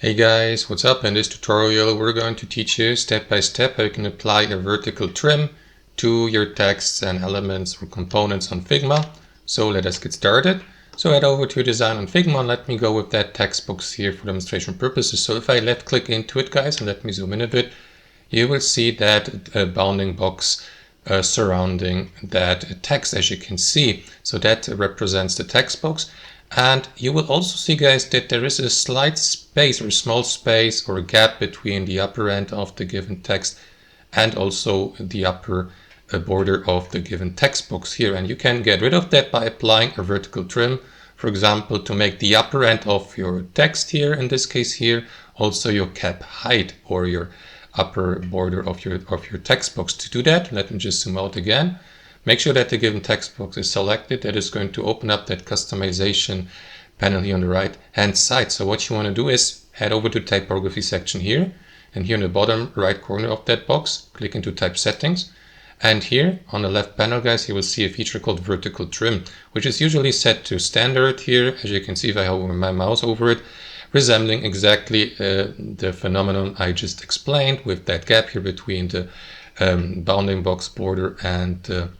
Hey guys, what's up? In this tutorial we're going to teach you step by step how you can apply a vertical trim to your texts and elements or components on Figma. So let us get started. So head over to design on Figma and let me go with that text box here for demonstration purposes. So if I left click into it guys and let me zoom in a bit, you will see that bounding box surrounding that text, as you can see. So that represents the text box. And you will also see guys that there is a slight space or a small space or a gap between the upper end of the given text and also the upper border of the given text box here. And you can get rid of that by applying a vertical trim, for example, to make the upper end of your text here, in this case here, also your cap height or your upper border of your text box. To do that, let me just zoom out again. Make sure that the given text box is selected. That is going to open up that customization panel here on the right hand side. So what you want to do is head over to typography section here, and here in the bottom right corner of that box, click into type settings. And here on the left panel guys, you will see a feature called vertical trim, which is usually set to standard here, as you can see if I hover my mouse over it, resembling exactly the phenomenon I just explained, with that gap here between the bounding box border and the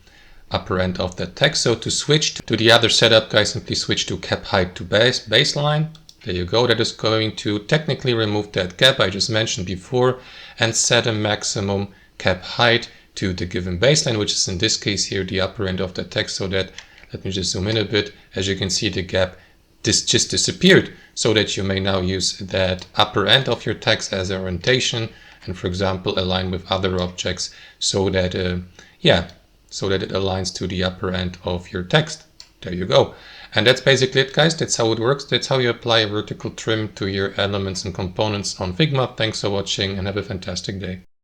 upper end of that text. So to switch to the other setup guys, simply switch to cap height to baseline. There you go. That is going to technically remove that gap I just mentioned before and set a maximum cap height to the given baseline, which is in this case here the upper end of the text. So that, let me just zoom in a bit, as you can see the gap just disappeared, so that you may now use that upper end of your text as an orientation and, for example, align with other objects so that so that it aligns to the upper end of your text. There you go. And that's basically it guys. That's how it works. That's how you apply a vertical trim to your elements and components on Figma. Thanks for watching and have a fantastic day.